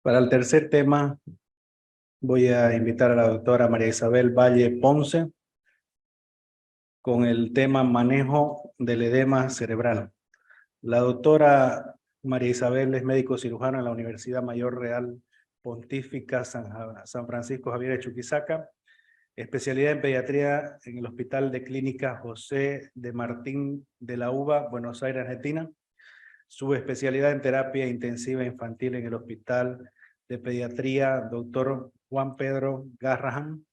Para el tercer tema, voy a invitar a la doctora María Isabel Valle Ponce con el tema manejo del edema cerebral. La doctora María Isabel es médico cirujano en la Universidad Mayor Real Pontífica San Francisco Javier de Chuquisaca, especialidad en pediatría en el Hospital de Clínica José de Martín de la Uva, Buenos Aires, Argentina. Subespecialidad en terapia intensiva infantil en el Hospital de Pediatría Dr. Juan Pedro Garrahan,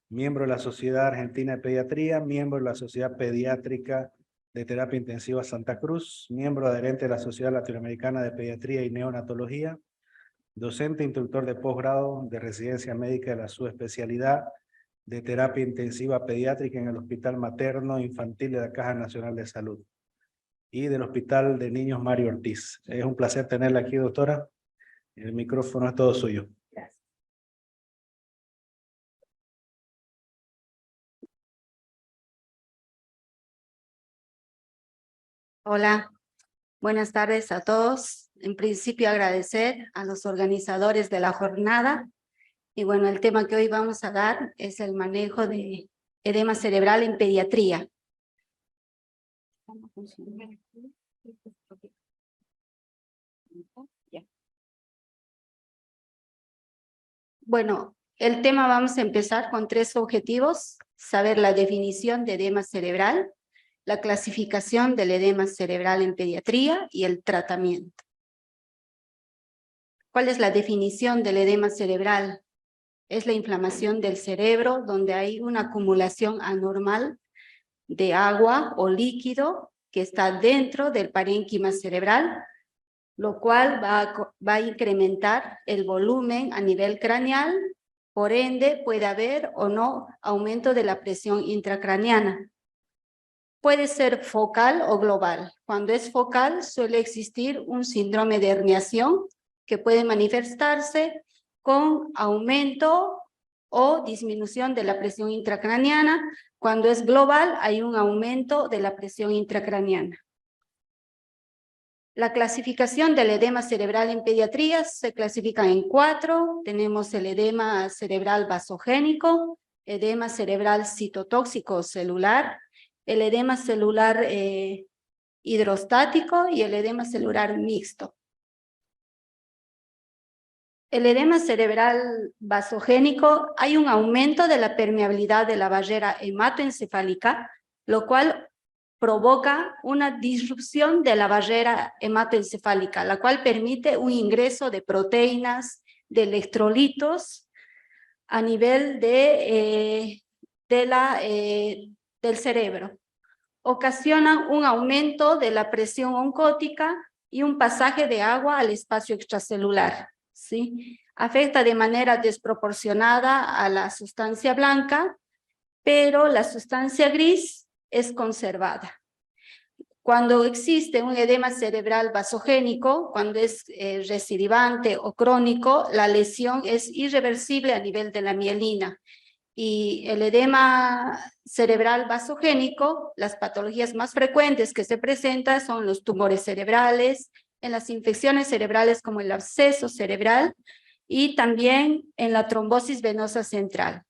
miembro de la Sociedad Argentina de Pediatría, miembro de la Sociedad Pediátrica de Terapia Intensiva Santa Cruz, miembro adherente de la Sociedad Latinoamericana de Pediatría y Neonatología, docente instructor de posgrado de residencia médica de la subespecialidad de terapia intensiva pediátrica en el Hospital Materno Infantil de la Caja Nacional de Salud y del Hospital de Niños Mario Ortiz. Es un placer tenerla aquí, doctora. El micrófono es todo suyo. Gracias. Hola, buenas tardes a todos. En principio agradecer a los organizadores de la jornada. Y bueno, el tema que hoy vamos a dar es el manejo de edema cerebral en pediatría. Bueno, el tema vamos a empezar con 3 objetivos: saber la definición de edema cerebral, la clasificación del edema cerebral en pediatría y el tratamiento. ¿Cuál es la definición del edema cerebral? Es la inflamación del cerebro donde hay una acumulación anormal de agua o líquido que está dentro del parénquima cerebral, lo cual va a incrementar el volumen a nivel craneal. Por ende, puede haber o no aumento de la presión intracraneana. Puede ser focal o global. Cuando es focal, suele existir un síndrome de herniación que puede manifestarse con aumento o disminución de la presión intracraneana. Cuando es global, hay un aumento de la presión intracraneana. La clasificación del edema cerebral en pediatría se clasifica en 4. Tenemos el edema cerebral vasogénico, edema cerebral citotóxico celular, el edema celular hidrostático y el edema celular mixto. El edema cerebral vasogénico, hay un aumento de la permeabilidad de la barrera hematoencefálica, lo cual provoca una disrupción de la barrera hematoencefálica, la cual permite un ingreso de proteínas, de electrolitos a nivel del cerebro. Ocasiona un aumento de la presión oncótica y un pasaje de agua al espacio extracelular, ¿sí? Afecta de manera desproporcionada a la sustancia blanca, pero la sustancia gris es conservada. Cuando existe un edema cerebral vasogénico, cuando es recidivante o crónico, la lesión es irreversible a nivel de la mielina. Y el edema cerebral vasogénico, las patologías más frecuentes que se presentan son los tumores cerebrales, en las infecciones cerebrales como el absceso cerebral y también en la trombosis venosa central.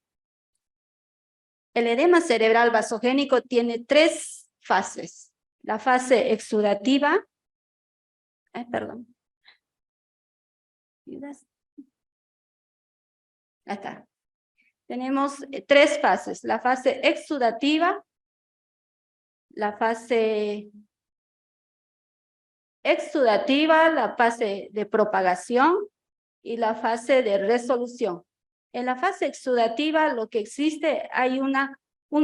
El edema cerebral vasogénico tiene 3 fases. La fase exudativa, acá. Tenemos 3 fases, la fase exudativa, la fase de propagación y la fase de resolución. En la fase exudativa lo que existe, hay un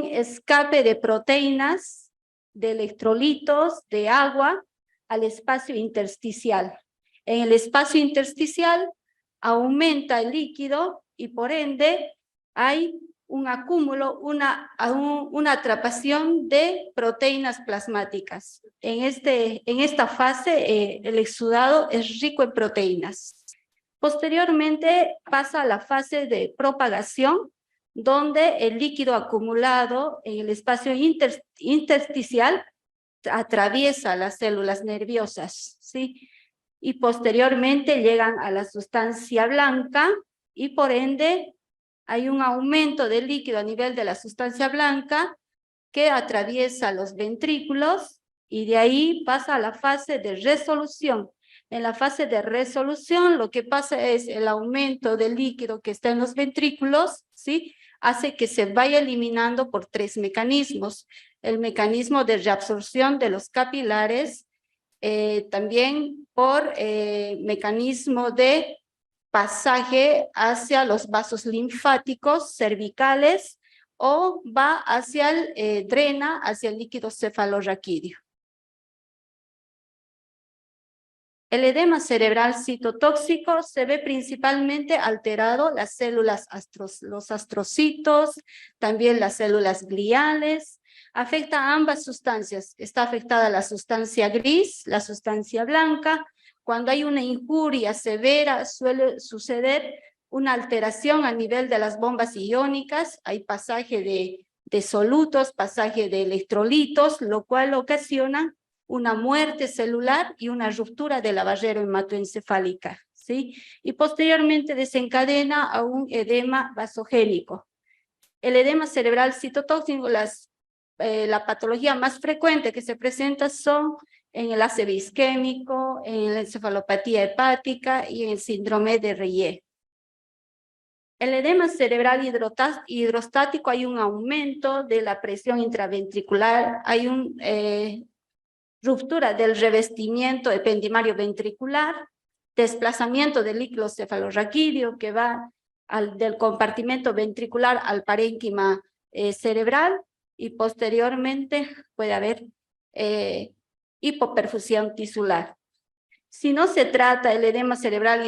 escape de proteínas, de electrolitos, de agua al espacio intersticial. En el espacio intersticial aumenta el líquido y por ende hay un acúmulo, una atrapación de proteínas plasmáticas. En esta fase el exudado es rico en proteínas. Posteriormente pasa a la fase de propagación, donde el líquido acumulado en el espacio intersticial atraviesa las células nerviosas, ¿sí? y posteriormente llegan a la sustancia blanca y por ende hay un aumento del líquido a nivel de la sustancia blanca que atraviesa los ventrículos y de ahí pasa a la fase de resolución. En la fase de resolución lo que pasa es el aumento del líquido que está en los ventrículos, ¿sí? Hace que se vaya eliminando por tres mecanismos. El mecanismo de reabsorción de los capilares, también por mecanismo de pasaje hacia los vasos linfáticos cervicales o va hacia el, drena hacia el líquido cefalorraquídeo. El edema cerebral citotóxico se ve principalmente alterado las células, los astrocitos, también las células gliales. Afecta a ambas sustancias. Está afectada la sustancia gris, la sustancia blanca. Cuando hay una injuria severa suele suceder una alteración a nivel de las bombas iónicas. Hay pasaje de solutos, pasaje de electrolitos, lo cual ocasiona una muerte celular y una ruptura de la barrera hematoencefálica, ¿sí? Y posteriormente desencadena a un edema vasogénico. El edema cerebral citotóxico, la patología más frecuente que se presenta son en el ácido isquémico, en la encefalopatía hepática y en el síndrome de Reye. El edema cerebral hidrostático, hay un aumento de la presión intraventricular, hay un ruptura del revestimiento ependimario ventricular, desplazamiento del líquido cefalorraquídeo que va del compartimento ventricular al parénquima cerebral y posteriormente puede haber hipoperfusión tisular. Si no se trata el edema cerebral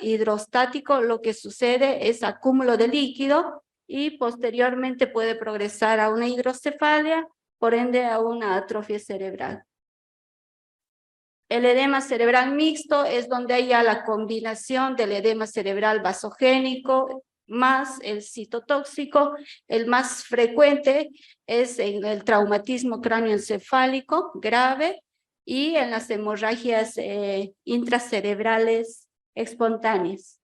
hidrostático, lo que sucede es acúmulo de líquido y posteriormente puede progresar a una hidrocefalia, por ende a una atrofia cerebral. El edema cerebral mixto es donde hay ya la combinación del edema cerebral vasogénico más el citotóxico. El más frecuente es en el traumatismo cráneoencefálico grave y en las hemorragias intracerebrales espontáneas.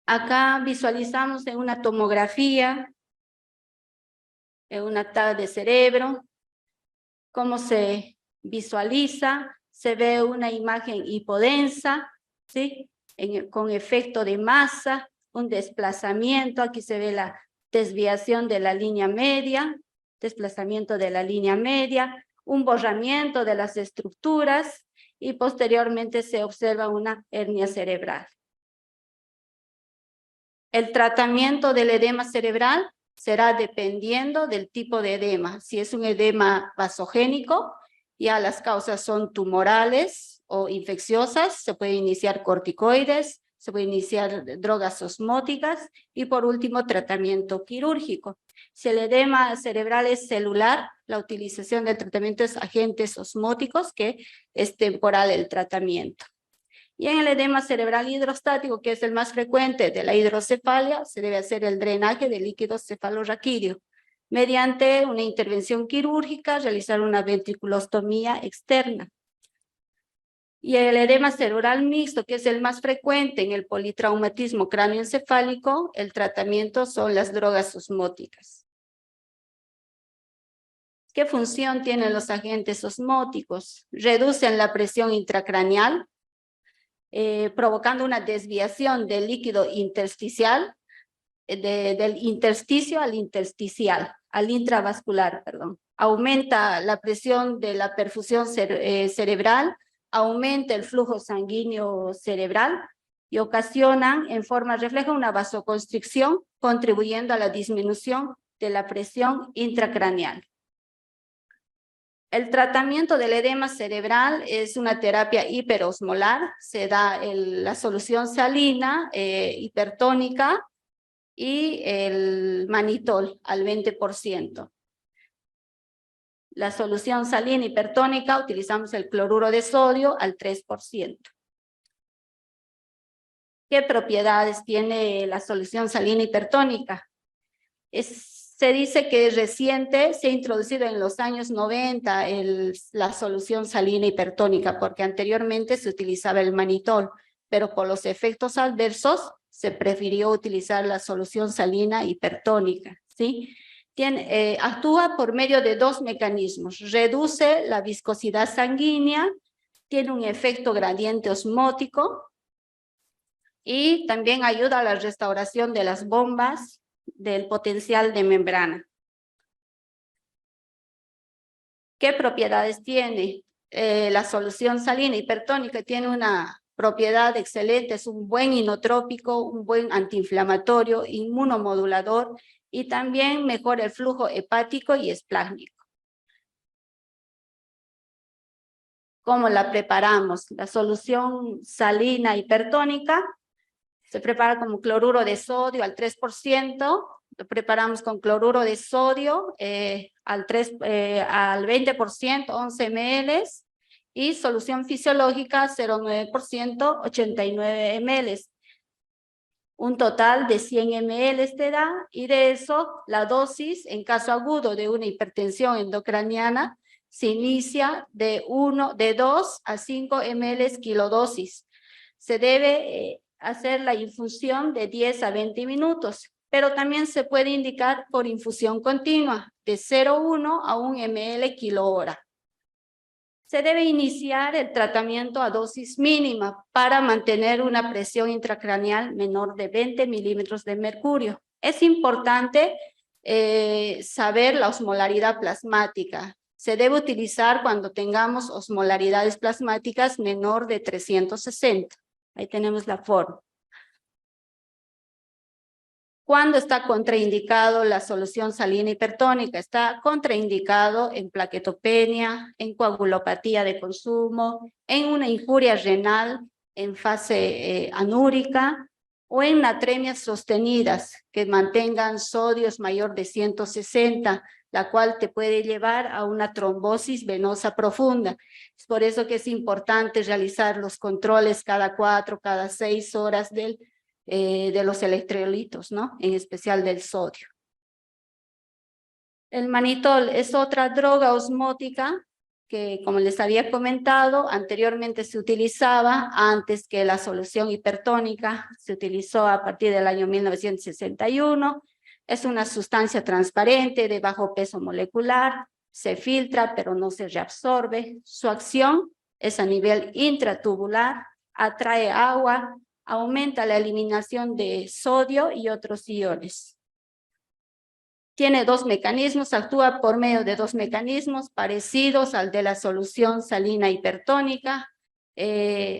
Acá visualizamos en una tomografía, en una TAC de cerebro, cómo se visualiza, se ve una imagen hipodensa, ¿sí? Con efecto de masa, un desplazamiento, aquí se ve la desviación de la línea media, desplazamiento de la línea media, un borramiento de las estructuras y posteriormente se observa una hernia cerebral. El tratamiento del edema cerebral será dependiendo del tipo de edema. Si es un edema vasogénico, ya las causas son tumorales o infecciosas, se puede iniciar corticoides, se puede iniciar drogas osmóticas y por último tratamiento quirúrgico. Si el edema cerebral es celular, la utilización del tratamiento es agentes osmóticos, que es temporal el tratamiento. Y en el edema cerebral hidrostático, que es el más frecuente de la hidrocefalia, se debe hacer el drenaje del líquido cefalorraquídeo. Mediante una intervención quirúrgica, realizar una ventriculostomía externa. Y el edema cerebral mixto, que es el más frecuente en el politraumatismo cráneoencefálico, el tratamiento son las drogas osmóticas. ¿Qué función tienen los agentes osmóticos? Reducen la presión intracraneal, provocando una desviación del líquido intersticial, del intersticio al intersticial, al intravascular, perdón. Aumenta la presión de la perfusión cerebral, aumenta el flujo sanguíneo cerebral y ocasionan en forma refleja una vasoconstricción, contribuyendo a la disminución de la presión intracraneal. El tratamiento del edema cerebral es una terapia hiperosmolar, se da la solución salina hipertónica y el manitol al 20%. La solución salina hipertónica utilizamos el cloruro de sodio al 3%. ¿Qué propiedades tiene la solución salina hipertónica? Es Se dice que reciente se ha introducido en los años 90 la solución salina hipertónica, porque anteriormente se utilizaba el manitol, pero por los efectos adversos se prefirió utilizar la solución salina hipertónica, ¿sí? Actúa por medio de dos mecanismos: reduce la viscosidad sanguínea, tiene un efecto gradiente osmótico y también ayuda a la restauración de las bombas del potencial de membrana. ¿Qué propiedades tiene? La solución salina hipertónica tiene una propiedad excelente, es un buen inotrópico, un buen antiinflamatorio, inmunomodulador y también mejora el flujo hepático y esplácnico. ¿Cómo la preparamos? La solución salina hipertónica se prepara como cloruro de sodio al 3%, lo preparamos con cloruro de sodio al 20%, 11 ml, y solución fisiológica 0,9%, 89 ml. Un total de 100 ml te da, y de eso la dosis en caso agudo de una hipertensión endocraniana se inicia de 2 a 5 ml kilodosis. Se debe hacer la infusión de 10 a 20 minutos, pero también se puede indicar por infusión continua de 0,1 a 1 ml kilohora. Se debe iniciar el tratamiento a dosis mínima para mantener una presión intracraneal menor de 20 milímetros de mercurio. Es importante saber la osmolaridad plasmática. Se debe utilizar cuando tengamos osmolaridades plasmáticas menor de 360. Ahí tenemos la forma. ¿Cuándo está contraindicado la solución salina hipertónica? Está contraindicado en plaquetopenia, en coagulopatía de consumo, en una injuria renal en fase anúrica o en natremias sostenidas que mantengan sodios mayor de 160, la cual te puede llevar a una trombosis venosa profunda. Es por eso que es importante realizar los controles cada 4, cada 6 horas de los electrolitos, ¿no? En especial del sodio. El manitol es otra droga osmótica que, como les había comentado, anteriormente se utilizaba antes que la solución hipertónica, se utilizó a partir del año 1961. Es una sustancia transparente de bajo peso molecular, se filtra pero no se reabsorbe. Su acción es a nivel intratubular, atrae agua, aumenta la eliminación de sodio y otros iones. Tiene dos mecanismos, actúa por medio de dos mecanismos parecidos al de la solución salina hipertónica.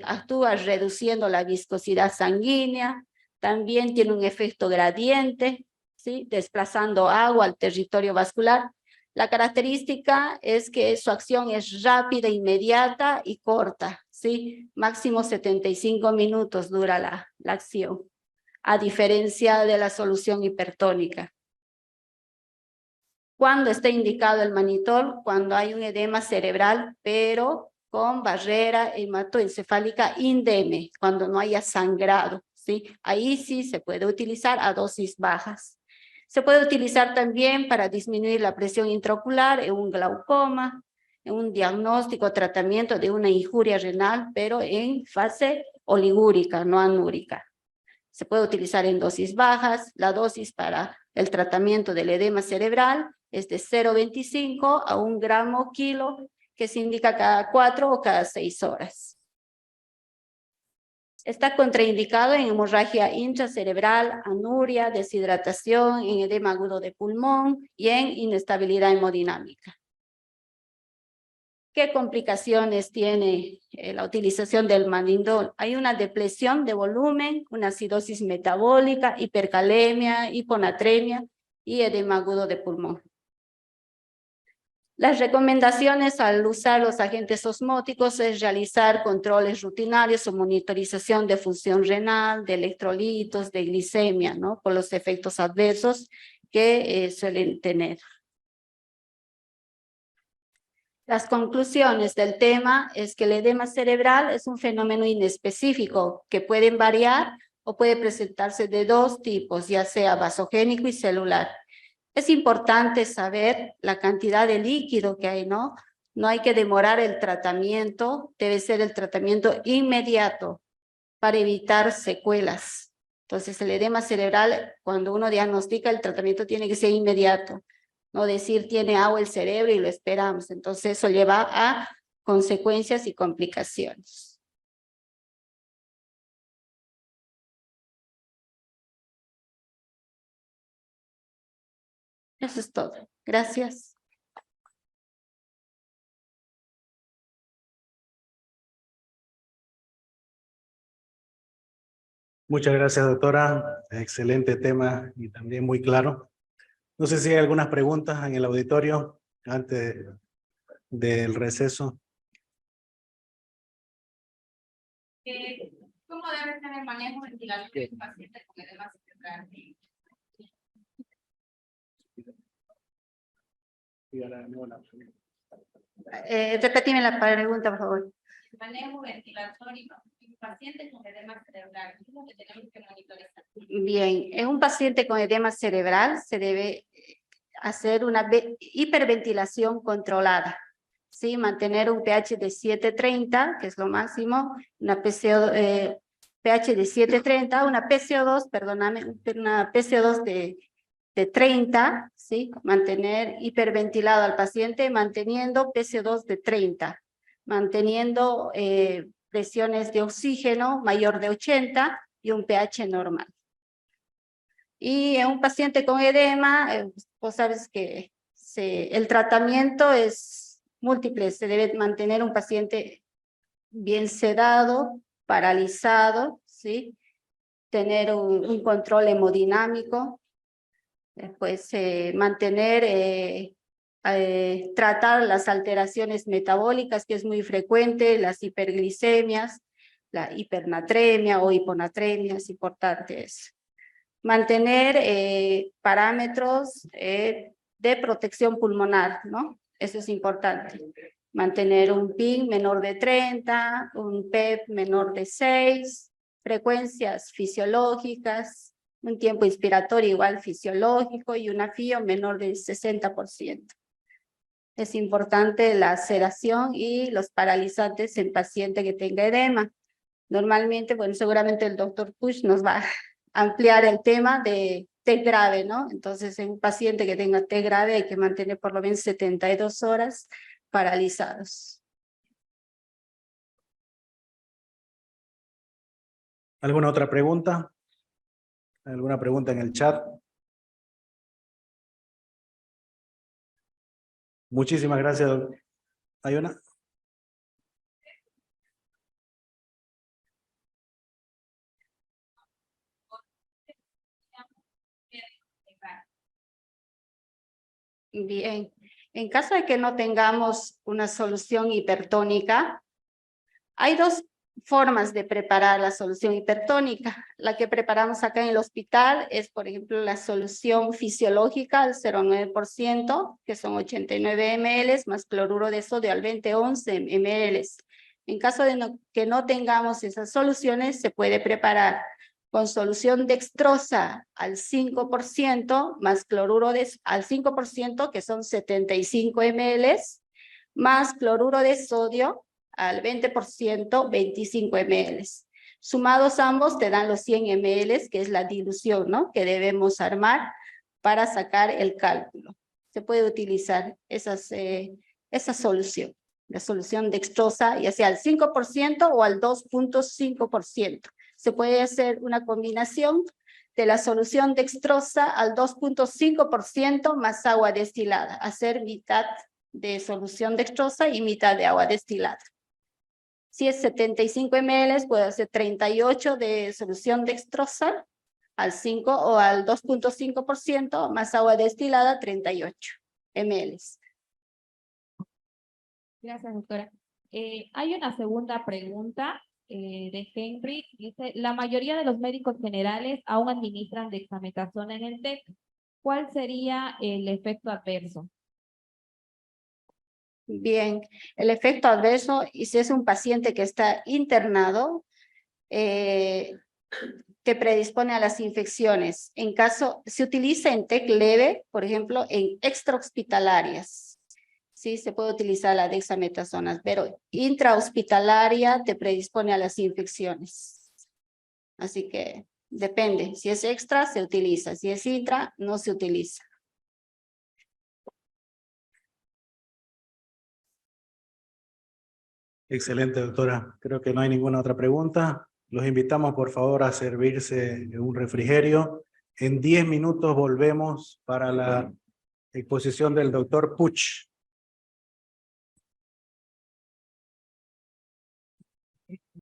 Actúa reduciendo la viscosidad sanguínea, también tiene un efecto gradiente, ¿sí? Desplazando agua al territorio vascular. La característica es que su acción es rápida, inmediata y corta, ¿sí? Máximo 75 minutos dura la acción, a diferencia de la solución hipertónica. ¿Cuándo está indicado el manitol? Cuando hay un edema cerebral, pero con barrera hematoencefálica indeme, cuando no haya sangrado, ¿sí? Ahí sí se puede utilizar a dosis bajas. Se puede utilizar también para disminuir la presión intraocular en un glaucoma, en un diagnóstico o tratamiento de una injuria renal, pero en fase oligúrica, no anúrica. Se puede utilizar en dosis bajas. La dosis para el tratamiento del edema cerebral es de 0,25 a 1 gramo kilo, que se indica cada 4 o cada 6 horas. Está contraindicado en hemorragia intracerebral, anuria, deshidratación, en edema agudo de pulmón y en inestabilidad hemodinámica. ¿Qué complicaciones tiene la utilización del manitol? Hay una depresión de volumen, una acidosis metabólica, hipercalemia, hiponatremia y edema agudo de pulmón. Las recomendaciones al usar los agentes osmóticos es realizar controles rutinarios o monitorización de función renal, de electrolitos, de glicemia, ¿no? Por los efectos adversos que suelen tener. Las conclusiones del tema es que el edema cerebral es un fenómeno inespecífico que pueden variar o puede presentarse de dos tipos, ya sea vasogénico y celular. Es importante saber la cantidad de líquido que hay, ¿no? No hay que demorar el tratamiento, debe ser el tratamiento inmediato para evitar secuelas. Entonces, el edema cerebral, cuando uno diagnostica, el tratamiento tiene que ser inmediato. No decir tiene agua el cerebro y lo esperamos. Entonces, eso lleva a consecuencias y complicaciones. Eso es todo. Gracias. Muchas gracias, doctora. Excelente tema y también muy claro. No sé si hay algunas preguntas en el auditorio antes del receso. ¿Cómo debe ser el manejo ventilatorio de un paciente con edema cerebral? Repetime la pregunta, por favor. Manejo ventilatorio en un paciente con edema cerebral. ¿Qué es lo que tenemos que monitorizar? Bien, en un paciente con edema cerebral se debe hacer una hiperventilación controlada. ¿Sí? Mantener un pH de 7.30, que es lo máximo, una pH de 7.30, una PCO2, perdóname, una PCO2 de 30, ¿sí? Mantener hiperventilado al paciente, manteniendo PCO2 de 30, manteniendo presiones de oxígeno mayor de 80 y un pH normal. Y en un paciente con edema, vos sabes que el tratamiento es múltiple, se debe mantener un paciente bien sedado, paralizado, ¿sí? Tener un control hemodinámico, después tratar las alteraciones metabólicas, que es muy frecuente, las hiperglicemias, la hipernatremia o hiponatremia, es importante eso. Mantener parámetros de protección pulmonar, ¿no? Eso es importante. Mantener un PIN menor de 30, un PEP menor de 6, frecuencias fisiológicas, un tiempo inspiratorio igual fisiológico y una FIO menor del 60%. Es importante la sedación y los paralizantes en paciente que tenga edema. Normalmente, bueno, seguramente el doctor Push nos va a ampliar el tema de T grave, ¿no? Entonces, en un paciente que tenga T grave hay que mantener por lo menos 72 horas paralizados. ¿Alguna otra pregunta? ¿Alguna pregunta en el chat? Muchísimas gracias. ¿Hay una? Bien, en caso de que no tengamos una solución hipertónica, hay dos formas de preparar la solución hipertónica. La que preparamos acá en el hospital es, por ejemplo, la solución fisiológica al 0,9%, que son 89 ml, más cloruro de sodio al 11 ml. En caso de que no tengamos esas soluciones, se puede preparar con solución dextrosa al 5%, más cloruro al 5%, que son 75 ml, más cloruro de sodio al 20%, 25 ml. Sumados ambos te dan los 100 ml, que es la dilución, ¿no? Que debemos armar para sacar el cálculo. Se puede utilizar esa solución, la solución dextrosa, ya sea al 5% o al 2.5%. Se puede hacer una combinación de la solución dextrosa al 2.5% más agua destilada, hacer mitad de solución dextrosa y mitad de agua destilada. Si es 75 ml, puede hacer 38 de solución dextrosa al 5 o al 2.5% más agua destilada, 38 ml. Gracias, doctora. Hay una segunda pregunta de Henry. Dice, la mayoría de los médicos generales aún administran dexametasona en el TEC. ¿Cuál sería el efecto adverso? Bien, el efecto adverso, y si es un paciente que está internado, te te predispone a las infecciones. En caso, se utiliza en TEC leve, por ejemplo, en extrahospitalarias. Sí, se puede utilizar la dexametasona, pero intrahospitalaria te predispone a las infecciones. Así que depende. Si es extra, se utiliza. Si es intra, no se utiliza. Excelente, doctora. Creo que no hay ninguna otra pregunta. Los invitamos, por favor, a servirse un refrigerio. En 10 minutos volvemos para la exposición del doctor Puch.